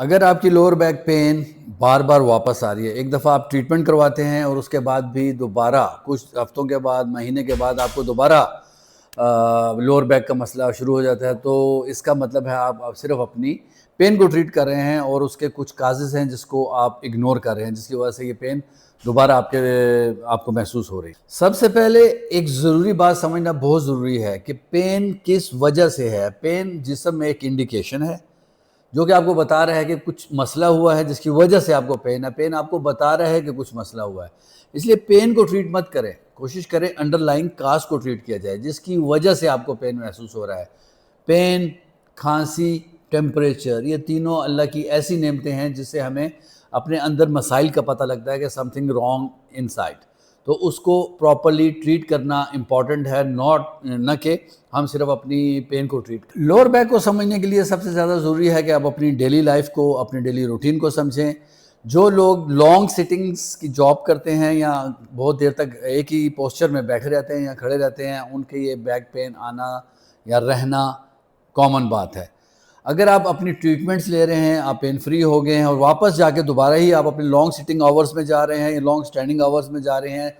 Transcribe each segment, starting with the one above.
اگر آپ کی لوور بیک پین بار بار واپس آ رہی ہے، ایک دفعہ آپ ٹریٹمنٹ کرواتے ہیں اور اس کے بعد بھی دوبارہ کچھ ہفتوں کے بعد، مہینے کے بعد آپ کو دوبارہ لوور بیک کا مسئلہ شروع ہو جاتا ہے، تو اس کا مطلب ہے آپ صرف اپنی پین کو ٹریٹ کر رہے ہیں اور اس کے کچھ کازز ہیں جس کو آپ اگنور کر رہے ہیں، جس کی وجہ سے یہ پین دوبارہ آپ کو محسوس ہو رہی ہے۔ سب سے پہلے ایک ضروری بات سمجھنا بہت ضروری ہے کہ پین کس وجہ سے ہے۔ پین جسم میں ایک انڈیکیشن ہے جو کہ آپ کو بتا رہا ہے کہ کچھ مسئلہ ہوا ہے جس کی وجہ سے آپ کو پین ہے۔ پین آپ کو بتا رہا ہے کہ کچھ مسئلہ ہوا ہے، اس لیے پین کو ٹریٹ مت کریں، کوشش کریں انڈر لائنگ کاز کو ٹریٹ کیا جائے جس کی وجہ سے آپ کو پین محسوس ہو رہا ہے۔ پین، کھانسی، ٹیمپریچر، یہ تینوں اللہ کی ایسی نعمتیں ہیں جس سے ہمیں اپنے اندر مسائل کا پتہ لگتا ہے کہ some thing wrong in side, تو اس کو پراپرلی ٹریٹ کرنا امپورٹنٹ ہے، نہ کہ ہم صرف اپنی پین کو ٹریٹ کریں۔ لوور بیک کو سمجھنے کے لیے سب سے زیادہ ضروری ہے کہ آپ اپنی ڈیلی لائف کو، اپنی ڈیلی روٹین کو سمجھیں۔ جو لوگ لانگ سٹنگز کی جاب کرتے ہیں یا بہت دیر تک ایک ہی پوسچر میں بیٹھے رہتے ہیں یا کھڑے رہتے ہیں، ان کے یہ بیک پین آنا یا رہنا کامن بات ہے۔ اگر آپ اپنی ٹریٹمنٹس لے رہے ہیں، آپ پین فری ہو گئے ہیں اور واپس جا کے دوبارہ ہی آپ اپنے لانگ سٹنگ آورز میں جا رہے ہیں یا لانگ سٹینڈنگ آورز میں جا رہے ہیں،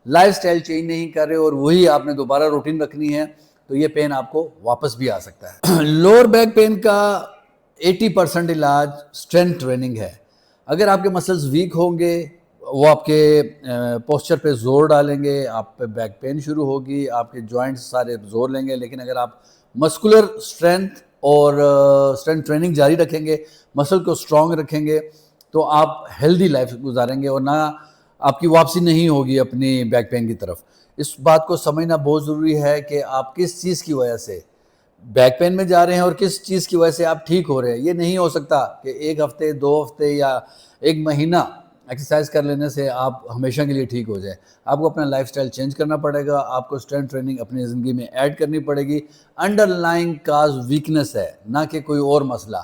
لائف سٹائل چینج نہیں کر رہے اور وہی آپ نے دوبارہ روٹین رکھنی ہے، تو یہ پین آپ کو واپس بھی آ سکتا ہے۔ لوور بیک پین کا 80% علاج اسٹرینتھ ٹریننگ ہے۔ اگر آپ کے مسلز ویک ہوں گے، وہ آپ کے پوسچر پہ زور ڈالیں گے، آپ پہ بیک پین شروع ہوگی، آپ کے جوائنٹس سارے زور لیں گے۔ لیکن اگر آپ مسکولر اسٹرینتھ اور اسٹرینتھ ٹریننگ جاری رکھیں گے، مسل کو اسٹرانگ رکھیں گے، تو آپ ہیلدی لائف گزاریں گے اور نہ آپ کی واپسی نہیں ہوگی اپنی بیک پین کی طرف۔ اس بات کو سمجھنا بہت ضروری ہے کہ آپ کس چیز کی وجہ سے بیک پین میں جا رہے ہیں اور کس چیز کی وجہ سے آپ ٹھیک ہو رہے ہیں۔ یہ نہیں ہو سکتا کہ ایک ہفتے، 2 ہفتے یا ایک مہینہ ایکسرسائز کر لینے سے آپ ہمیشہ کے لیے ٹھیک ہو جائے۔ آپ کو اپنا لائف سٹائل چینج کرنا پڑے گا، آپ کو اسٹرینتھ ٹریننگ اپنی زندگی میں ایڈ کرنی پڑے گی۔ انڈر لائنگ کاز ویکنس ہے، نہ کہ کوئی اور مسئلہ۔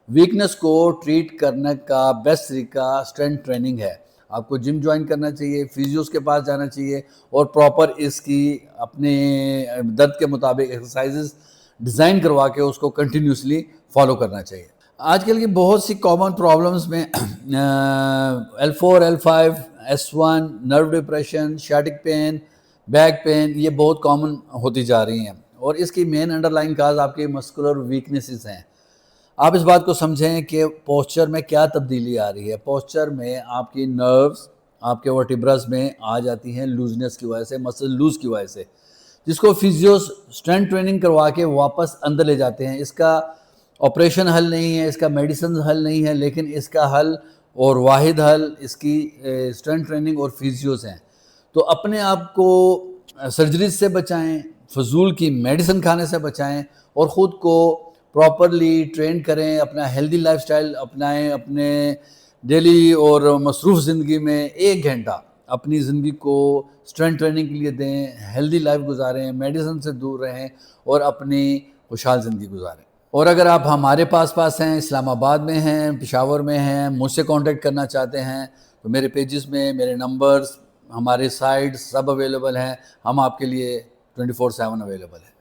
ویکنس کو ٹریٹ کرنے کا بیسٹ طریقہ اسٹرینتھ ٹریننگ ہے۔ آپ کو جم جوائن کرنا چاہیے، فیزیوز کے پاس جانا چاہیے اور پراپر اس کی اپنے درد کے مطابق ایکسرسائزز ڈیزائن کروا کے اس کو کنٹینیوسلی فالو کرنا چاہیے۔ آج کل کی بہت سی کامن پرابلمز میں L4 L5 S1 نرو ڈپریشن، شیاٹک پین، بیک پین، یہ بہت کامن ہوتی جا رہی ہیں اور اس کی مین انڈر لائن کاز آپ کی مسکولر ویکنیسز ہیں۔ آپ اس بات کو سمجھیں کہ پوسچر میں کیا تبدیلی آ رہی ہے۔ پوسچر میں آپ کی نروز آپ کے ورٹیبرز میں آ جاتی ہیں لوزنس کی وجہ سے، مسل لوز کی وجہ سے، جس کو فیزیوز اسٹرینتھ ٹریننگ کروا کے واپس اندر لے جاتے ہیں۔ اس کا آپریشن حل نہیں ہے، اس کا میڈیسن حل نہیں ہے، لیکن اس کا حل اور واحد حل اس کی اسٹرینتھ ٹریننگ اور فیزیوز ہیں۔ تو اپنے آپ کو سرجریز سے بچائیں، فضول کی میڈیسن کھانے سے بچائیں اور خود کو پراپرلی ٹرین کریں، اپنا ہیلدی لائف سٹائل اپنائیں، اپنے ڈیلی اور مصروف زندگی میں 1 گھنٹہ اپنی زندگی کو اسٹرینتھ ٹریننگ کے لیے دیں، ہیلدی لائف گزاریں، میڈیسن سے دور رہیں اور اپنی خوشحال زندگی گزاریں۔ اور اگر آپ ہمارے پاس ہیں، اسلام آباد میں ہیں، پشاور میں ہیں، مجھ سے کانٹیکٹ کرنا چاہتے ہیں، تو میرے پیجز میں میرے نمبرز، ہمارے سائٹس سب اویلیبل ہیں۔ ہم آپ کے لیے 24/7 اویلیبل ہیں۔